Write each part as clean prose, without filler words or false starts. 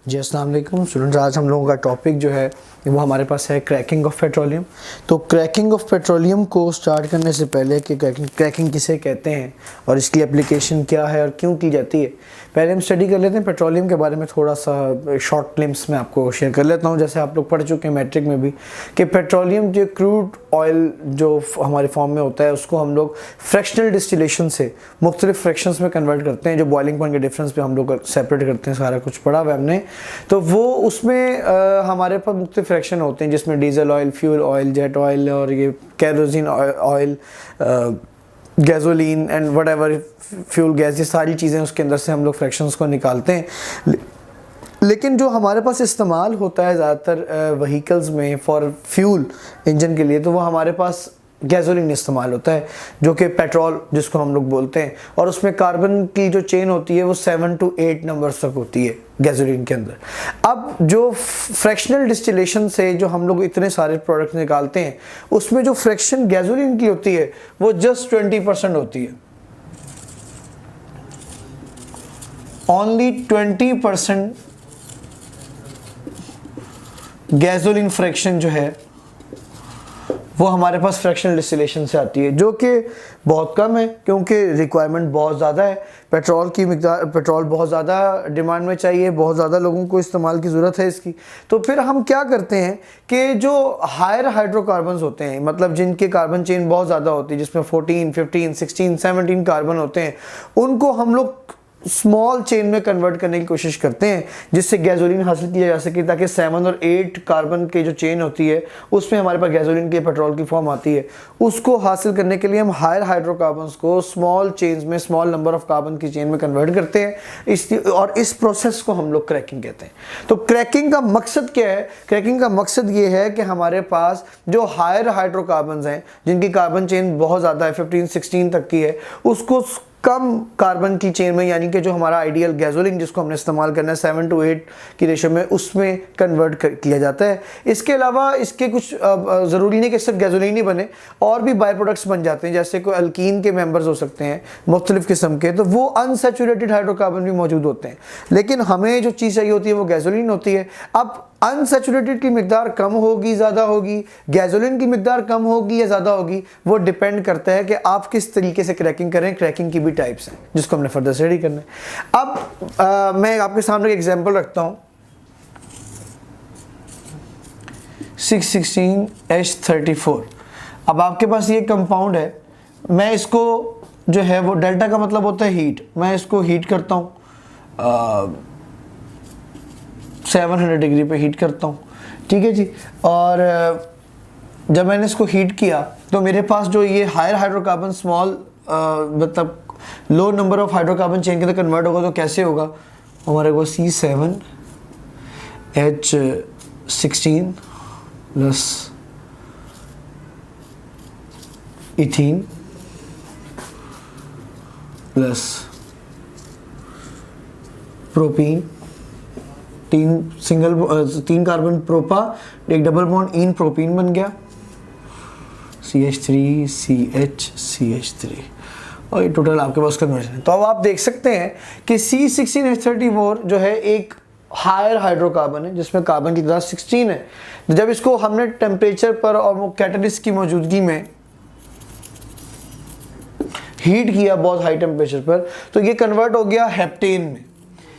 जी अस्सलाम वालेकुम स्टूडेंट्स। आज हम लोगों का टॉपिक जो है वो हमारे पास है क्रैकिंग ऑफ पेट्रोलियम। तो क्रैकिंग ऑफ पेट्रोलियम को स्टार्ट करने से पहले कि क्रैकिंग किसे कहते हैं और इसकी एप्लीकेशन क्या है और क्यों की जाती है, पहले हम स्टडी कर लेते हैं पेट्रोलियम के बारे में। थोड़ा सा शॉर्ट क्लिप्स में आपको शेयर कर लेता हूँ। जैसे आप लोग पढ़ चुके हैं मैट्रिक में भी कि पेट्रोलियम जो क्रूड ऑयल जो हमारे फॉर्म में होता है उसको हम लोग फ्रैक्शनल डिस्टिलेशन से मुख्तलिफ फ्रैक्शंस में कन्वर्ट करते हैं। जो बॉइलिंग पॉइंट के डिफरेंस पे हम लोग सेपरेट करते हैं, सारा कुछ पढ़ा हुआ है हमने। तो वो उसमें हमारे पास मुख्तलिफ फ्रैक्शन होते हैं जिसमें diesel oil, fuel oil, jet oil और ये kerosene oil, gasoline and what ever fuel gas, ये सारी चीज़ें उसके अंदर से हम लोग फ्रैक्शंस को निकालते हैं। लेकिन जो हमारे पास इस्तेमाल होता है ज़्यादातर व्हीकल्स में फॉर फ्यूल इंजन के लिए, तो वो हमारे पास गैसोलीन इस्तेमाल होता है जो कि पेट्रोल जिसको हम लोग बोलते हैं। और उसमें कार्बन की जो चेन होती है वो 7 to 8 नंबर्स तक होती है गैसोलीन के अंदर। अब जो फ्रैक्शनल डिस्टिलेशन से जो हम लोग इतने सारे प्रोडक्ट निकालते हैं उसमें जो फ्रैक्शन गैसोलीन की होती है वो जस्ट 20% होती है। ओनली 20% गैसोलीन फ्रैक्शन जो है वो हमारे पास फ्रैक्शनल डिस्टिलेशन से आती है, जो कि बहुत कम है क्योंकि रिक्वायरमेंट बहुत ज़्यादा है। पेट्रोल बहुत ज़्यादा डिमांड में चाहिए, बहुत ज़्यादा लोगों को इस्तेमाल की ज़रूरत है इसकी। तो फिर हम क्या करते हैं कि जो हायर हाइड्रोकार्बन्स होते हैं, मतलब जिनके कार्बन चेन बहुत ज़्यादा होती है, जिसमें 14, 15, 16, 17 कार्बन होते हैं, उनको हम लोग स्मॉल चेन में कन्वर्ट करने की कोशिश करते हैं जिससे गैसोलीन हासिल किया जा सके, ताकि 7 और 8 कार्बन की जो चेन होती है उसमें हमारे पास गैसोलीन की पेट्रोल की फॉर्म आती है। उसको हासिल करने के लिए हम हायर हाइड्रोकार्बन्स को स्मॉल चेन्स में, स्मॉल नंबर ऑफ कार्बन की चेन में कन्वर्ट करते हैं। और इस प्रोसेस को हम लोग क्रैकिंग कहते हैं। तो क्रैकिंग का मकसद क्या है? क्रैकिंग का मकसद ये है कि हमारे पास जो हायर हाइड्रोकार्बन्स हैं, जिनकी कार्बन चेन बहुत ज़्यादा है, 15-16 तक की है, उसको कम कार्बन की चेन में, यानी कि जो हमारा आइडियल गैसोलीन जिसको हमने इस्तेमाल करना है 7 to 8 की रेशो में, उसमें कन्वर्ट किया जाता है। इसके अलावा इसके कुछ ज़रूरी नहीं कि सिर्फ गैसोलीन ही बने, और भी बाई प्रोडक्ट्स बन जाते हैं। जैसे कोई अल्कीन के मेंबर्स हो सकते हैं मुख्तलिफ किस्म के, तो वो अनसैचुरेटेड हाइड्रोकार्बन भी मौजूद होते हैं। लेकिन हमें जो चीज़ चाहिए होती है वो गैसोलीन होती है। अब अनसैचुरेटेड की मिकदार कम होगी, ज़्यादा होगी, गैसोलीन की मिकदार कम होगी या ज़्यादा होगी, वो डिपेंड करता है कि आप किस तरीके से क्रैकिंग करें। क्रैकिंग की भी टाइप्स हैं जिसको हमने फर्दर स्टडी करना है। अब मैं आपके सामने एक एग्जांपल रखता हूँ। 616H34। अब आपके पास ये कंपाउंड है, मैं इसको जो है वो डेल्टा का मतलब होता है हीट, मैं इसको हीट करता हूँ 700 डिग्री पे हीट करता हूँ, ठीक है जी। और जब मैंने इसको हीट किया तो मेरे पास जो ये हायर हाइड्रोकार्बन स्मॉल मतलब लो नंबर ऑफ हाइड्रोकार्बन चेन के अंदर कन्वर्ट होगा। तो कैसे होगा? हमारे को C7H16 plus ethene plus propene, तीन कार्बन प्रोपा, एक डबल बॉन्ड इन प्रोपीन बन गया, CH3CH3, और ये टोटल आपके पास कन्वर्जन है। तो अब आप देख सकते हैं कि C16H34 जो है एक हायर हाइड्रोकार्बन है जिसमें कार्बन की तादाद 16 है। जब इसको हमने टेम्परेचर पर और कैटलिस्ट की मौजूदगी में हीट किया बहुत हाई टेम्परेचर पर, तो ये कन्वर्ट हो गया हेप्टेन में।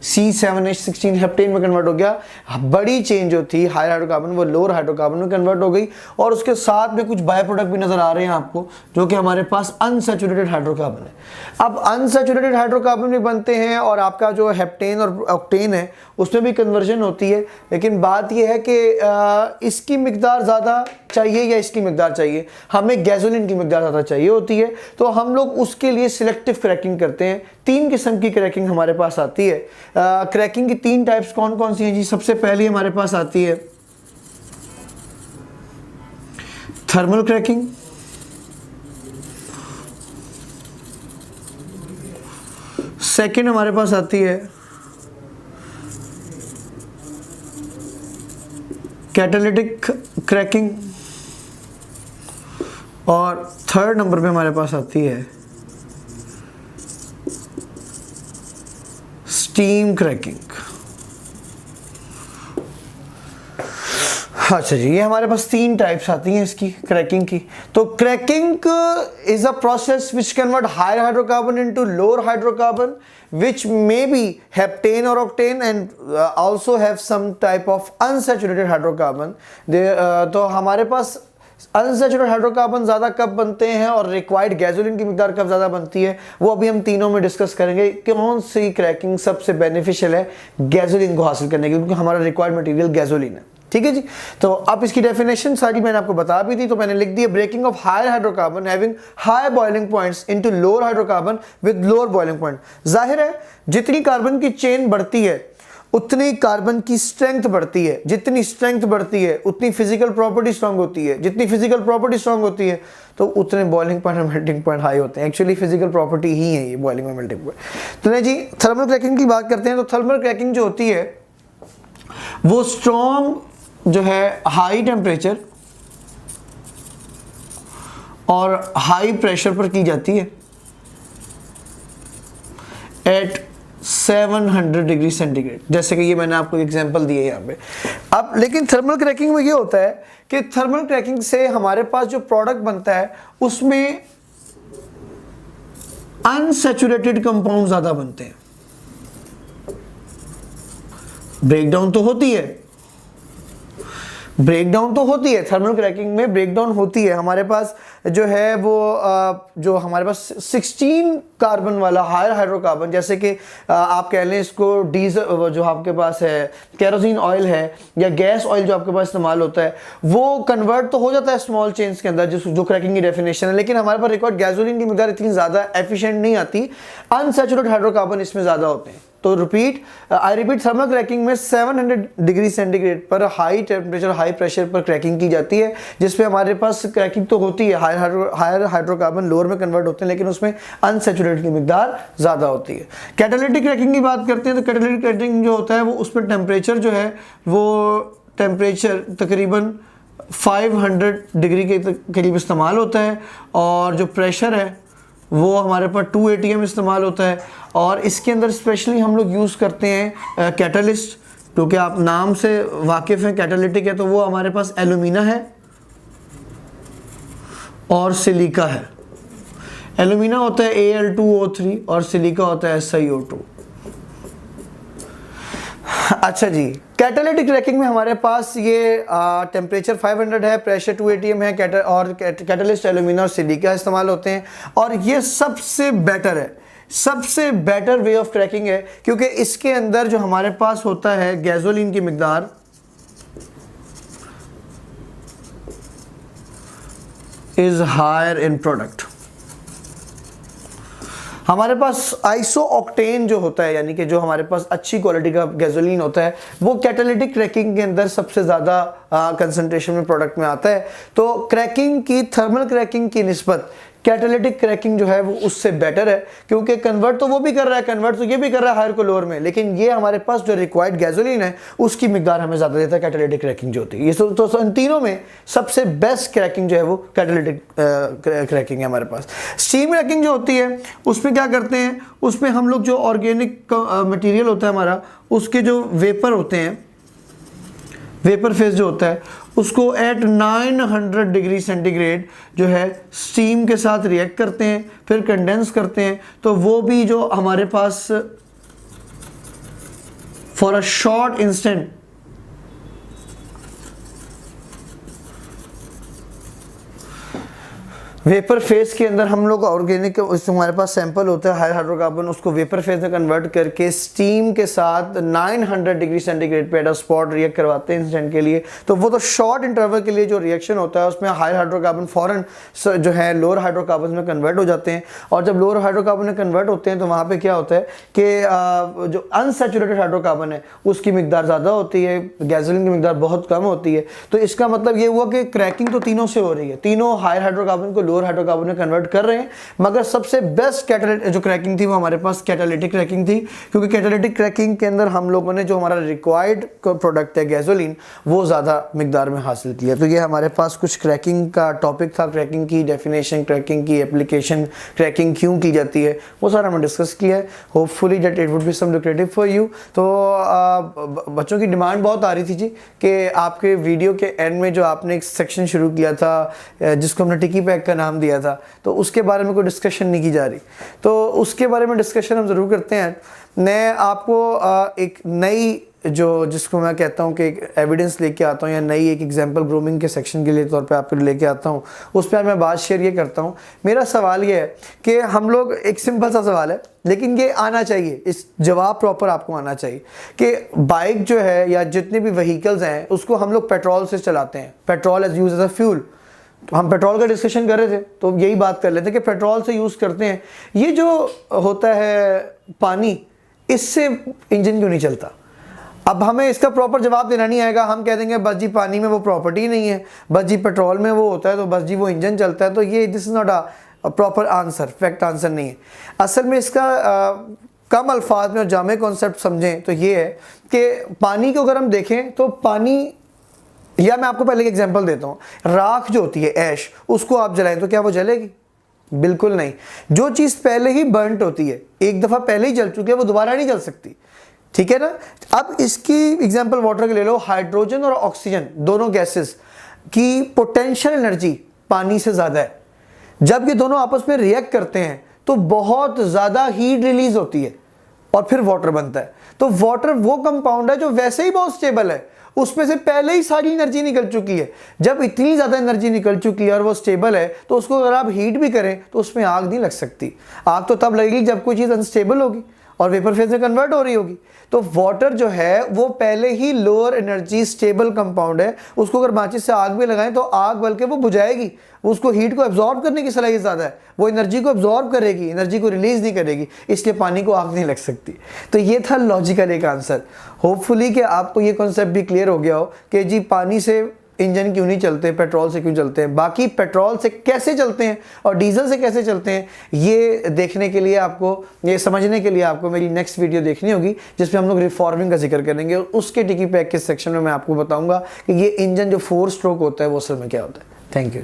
C7H16 हेप्टेन में कन्वर्ट हो गया। बड़ी चेन जो थी हायर हाइड्रोकार्बन वो लोअर हाइड्रोकार्बन में कन्वर्ट हो गई। और उसके साथ में कुछ बाय प्रोडक्ट भी नजर आ रहे हैं आपको, जो कि हमारे पास अनसैचुरेटेड हाइड्रोकार्बन है। अब अनसैचुरेटेड हाइड्रोकार्बन भी बनते हैं और आपका जो हेप्टेन और ऑक्टेन है उसमें भी कन्वर्जन होती है। लेकिन बात यह है कि इसकी मिकदार ज़्यादा चाहिए या इसकी मिकदार चाहिए, हमें गैसोलीन की मिकदार ज़्यादा चाहिए होती है। तो हम लोग उसके लिए सिलेक्टिव क्रैकिंग करते हैं। 3 किस्म की क्रैकिंग हमारे पास आती है। क्रैकिंग की 3 टाइप्स कौन कौन सी हैं जी? सबसे पहली हमारे पास आती है थर्मल क्रैकिंग, सेकंड हमारे पास आती है कैटालिटिक क्रैकिंग, और थर्ड नंबर पे हमारे पास आती है स्टीम क्रैकिंग। अच्छा जी, ये हमारे पास 3 टाइप्स आती हैं इसकी क्रैकिंग की। तो cracking is a process which convert higher hydrocarbon into lower hydrocarbon which may be heptane or octane and also have some type of unsaturated hydrocarbon। तो हमारे पास अनसैचुरेटेड हाइड्रोकार्बन ज़्यादा कब बनते हैं और रिक्वायर्ड गैसोलीन की मिकदार कब ज़्यादा बनती है, वो अभी हम तीनों में डिस्कस करेंगे। कौन सी क्रैकिंग सबसे बेनिफिशियल है गैसोलीन को हासिल करने के लिए, क्योंकि हमारा रिक्वायर्ड मटेरियल गैसोलीन है। ठीक है जी। तो अब इसकी डेफिनेशन सारी मैंने आपको बता भी दी, तो मैंने लिख दी breaking of higher hydrocarbon having high boiling points into lower hydrocarbon with lower boiling point. जाहिर है जितनी कार्बन की चेन बढ़ती है उतनी कार्बन की स्ट्रेंथ बढ़ती है, जितनी स्ट्रेंथ बढ़ती है उतनी फिजिकल प्रॉपर्टी स्ट्रांग होती है, जितनी फिजिकल प्रॉपर्टी स्ट्रांग होती है तो उतने बॉइलिंग पॉइंट और मेल्टिंग पॉइंट हाई होते हैं। एक्चुअली फिजिकल प्रॉपर्टी ही है ये बॉइलिंग और मेल्टिंग पॉइंट। तो नहीं जी, थर्मल क्रैकिंग की बात करते हैं। तो थर्मल क्रैकिंग जो होती है वो स्ट्रॉन्ग जो है हाई टेम्परेचर और हाई प्रेशर पर की जाती है एट 700 डिग्री सेंटीग्रेड, जैसे कि ये मैंने आपको एग्जांपल दिए यहाँ पे। अब लेकिन थर्मल क्रैकिंग में ये होता है कि थर्मल क्रैकिंग से हमारे पास जो प्रोडक्ट बनता है उसमें अनसैचुरेटेड कंपाउंड ज्यादा बनते हैं। ब्रेकडाउन तो होती है, ब्रेकडाउन तो होती है, थर्मल क्रैकिंग में ब्रेकडाउन होती है। हमारे पास जो है वो जो हमारे पास 16 कार्बन वाला हायर हाइड्रोकार्बन, जैसे कि आप कह लें इसको डीजल जो आपके पास है, केरोसिन ऑयल है या गैस ऑयल जो आपके पास इस्तेमाल होता है, वो कन्वर्ट तो हो जाता है स्मॉल चेन्स के अंदर जो क्रैकिंग की डेफिनेशन है, लेकिन हमारे पास रिकॉर्ड गैसोलीन की मिकदार इतनी ज़्यादा एफिशिएंट नहीं आती, अनसैचुरेटेड हाइड्रोकार्बन इसमें ज़्यादा होते हैं। तो आई रिपीट, थर्मल क्रैकिंग में 700 डिग्री सेंटीग्रेड पर हाई टेम्परेचर हाई प्रेशर पर क्रैकिंग की जाती है, जिसपे हमारे पास क्रैकिंग तो होती है, हायर हाइड्रोकार्बन लोअर में कन्वर्ट होते हैं, लेकिन उसमें अनसैचुरेटेड की मिकदार ज़्यादा होती है। कैटालिटिक क्रैकिंग की बात करते हैं तो कैटालिटिक क्रैकिंग जो होता है वो उसमें टेम्परेचर जो है वो टेम्परेचर तकरीबन 500 डिग्री के करीब इस्तेमाल होता है, और जो प्रेशर है वो हमारे पास 2 ATM इस्तेमाल होता है। और इसके अंदर स्पेशली हम लोग यूज़ करते हैं कैटलिस्ट, क्योंकि आप नाम से वाकिफ़ हैं कैटालिटिक है, तो वो हमारे पास एल्यूमिना है और सिलिका है। एल्यूमिना होता है Al2O3 और सिलिका होता है SiO2। अच्छा जी, कैटालिटिक क्रैकिंग में हमारे पास ये टेम्परेचर 500 है, प्रेशर 2 ATM है, और कैटालिस्ट एल्यूमिना और सिलिका इस्तेमाल होते हैं, और ये सबसे बेटर है, सबसे बेटर वे ऑफ क्रैकिंग है, क्योंकि इसके अंदर जो हमारे पास होता है गैसोलीन की मिकदार इज हायर इन प्रोडक्ट। हमारे पास आइसो ऑक्टेन जो होता है, यानी कि जो हमारे पास अच्छी क्वालिटी का गैसोलीन होता है, वो कैटालिटिक क्रैकिंग के अंदर सबसे ज़्यादा कंसंट्रेशन में प्रोडक्ट में आता है। तो क्रैकिंग की, थर्मल क्रैकिंग की निस्बत कैटालिटिक क्रैकिंग जो है वो उससे बेटर है, क्योंकि कन्वर्ट तो वो भी कर रहा है, कन्वर्ट तो ये भी कर रहा है हायर को लोअर में, लेकिन ये हमारे पास जो रिक्वायर्ड गैसोलीन है उसकी मिकदार हमें ज़्यादा देता है कैटालिटिक क्रैकिंग जो होती है। ये तो इन तीनों में सबसे बेस्ट क्रैकिंग जो है वो कैटालिटिक क्रैकिंग है हमारे पास। स्टीम क्रैकिंग जो होती है उसमें क्या करते हैं, उसमें हम लोग जो ऑर्गेनिक मटीरियल होता है हमारा, उसके जो वेपर होते हैं, वेपर फेज जो होता है, उसको एट 900 डिग्री सेंटीग्रेड जो है स्टीम के साथ रिएक्ट करते हैं, फिर कंडेंस करते हैं, तो वो भी जो हमारे पास for a short instant vapour phase के अंदर हम लोग ऑर्गेनिक, हमारे पास सैंपल होता है हाई हाइड्रोकार्बन, उसको वेपर फेज में कन्वर्ट करके स्टीम के साथ 900 डिग्री सेंटीग्रेड पे एट अ स्पॉट रिएक्ट करवाते हैं इंस्टेंट के लिए। तो वो तो शॉर्ट इंटरवल के लिए जो रिएक्शन होता है उसमें हाई हाइड्रोकार्बन फॉरन जो है लोअर हाइड्रोकार्बन में कन्वर्ट हो जाते हैं, और जब लोअर हाइड्रोकार्बन में कन्वर्ट होते हैं तो वहाँ पर क्या होता है कि जो अनसैचुरेटेड हाइड्रोकार्बन है उसकी मिकदार ज़्यादा होती है, गैसोलीन की मिकदार बहुत कम होती है। तो इसका मतलब ये हुआ कि क्रैकिंग तो तीनों से हो रही है, तीनों हाई हाइड्रोकार्बन को लोअर हाइड्रोकार्बन में कन्वर्ट कर रहे हैं, मगर सबसे बेस्ट जो क्रैकिंग थी वो हमारे पास कैटालिटिक क्रैकिंग थी, क्योंकि कैटालिटिक क्रैकिंग के अंदर हम लोगों ने जो हमारा रिक्वायर्ड प्रोडक्ट है गैसोलीन वो ज़्यादा मिकदार में हासिल किया। तो ये हमारे पास कुछ क्रैकिंग का टॉपिक था, क्रैकिंग की डेफिनेशन, क्रैकिंग की एप्लीकेशन, क्रैकिंग क्यों की जाती है, वो सारा हमने डिस्कस किया है। Hopefully that it would be some lucrative for you. तो बच्चों की डिमांड बहुत आ रही थी जी कि आपके वीडियो के एंड में जो आपने एक सेक्शन शुरू किया था जिसको हमने टिकी पैक का नाम दिया था, तो उसके बारे में कोई डिस्कशन नहीं की जा रही, तो उसके बारे में डिस्कशन हम ज़रूर करते हैं। मैं आपको एक नई जो जिसको मैं कहता हूँ कि एक एविडेंस लेके आता हूँ या नई एक एग्जांपल ग्रूमिंग के सेक्शन के लिए तौर पे आपके लिए लेके आता हूँ, उस पर मैं बात शेयर ये करता हूँ। मेरा सवाल ये है कि हम लोग, एक सिंपल सा सवाल है लेकिन ये आना चाहिए, इस जवाब प्रॉपर आपको आना चाहिए कि बाइक जो है या जितने भी व्हीकल्स हैं उसको हम लोग पेट्रोल से चलाते हैं, petrol as use as a fuel. तो हम पेट्रोल का डिस्कशन कर रहे थे तो यही बात कर लेते हैं कि पेट्रोल से यूज़ करते हैं। ये जो होता है पानी, इससे इंजन क्यों नहीं चलता? अब हमें इसका प्रॉपर जवाब देना नहीं आएगा, हम कह देंगे बस जी पानी में वो प्रॉपर्टी नहीं है, बस जी पेट्रोल में वो होता है तो बस जी वो इंजन चलता है। तो ये this is not a proper answer, fact answer नहीं है। असल में इसका कम अल्फाज में और जामे कॉन्सेप्ट समझें तो ये है कि पानी को अगर हम देखें तो पानी, या मैं आपको पहले एक एग्जांपल देता हूँ, राख जो होती है ऐश, उसको आप जलाएं तो क्या वो जलेगी? बिल्कुल नहीं। जो चीज़ पहले ही बर्नट होती है, एक दफ़ा पहले ही जल चुकी है, वो दोबारा नहीं जल सकती, ठीक है ना। अब इसकी एग्जांपल वाटर के ले लो, हाइड्रोजन और ऑक्सीजन दोनों गैसेस की पोटेंशियल एनर्जी पानी से ज़्यादा है। जब ये दोनों आपस में रिएक्ट करते हैं तो बहुत ज़्यादा हीट रिलीज होती है और फिर वाटर बनता है। तो वाटर वो कंपाउंड है जो वैसे ही बहुत स्टेबल है, उसमें से पहले ही सारी एनर्जी निकल चुकी है। जब इतनी ज़्यादा एनर्जी निकल चुकी है और वो स्टेबल है तो उसको अगर आप हीट भी करें तो उसमें आग नहीं लग सकती। आग तो तब लगेगी जब कोई चीज़ अनस्टेबल होगी और वेपर फेज में कन्वर्ट हो रही होगी। तो वाटर जो है वो पहले ही लोअर एनर्जी स्टेबल कंपाउंड है, उसको अगर माचिस से आग भी लगाएं तो आग बल्कि वो बुझाएगी, उसको हीट को एब्जॉर्ब करने की सलाहियत ज़्यादा है, वो एनर्जी को एब्जॉर्ब करेगी, एनर्जी को रिलीज नहीं करेगी, इसलिए पानी को आग नहीं लग सकती। तो ये था लॉजिकल एक आंसर। होपफुली कि आपको ये कॉन्सेप्ट भी क्लियर हो गया हो कि जी पानी से इंजन क्यों नहीं चलते, पेट्रोल से क्यों चलते हैं, बाकी पेट्रोल से कैसे चलते हैं और डीजल से कैसे चलते हैं, ये देखने के लिए आपको, ये समझने के लिए आपको मेरी नेक्स्ट वीडियो देखनी होगी जिसमें हम लोग रिफॉर्मिंग का जिक्र करेंगे और उसके टिकी पैक के सेक्शन में मैं आपको बताऊंगा कि ये इंजन जो 4 स्ट्रोक होता है वो असल में क्या होता है। Thank you.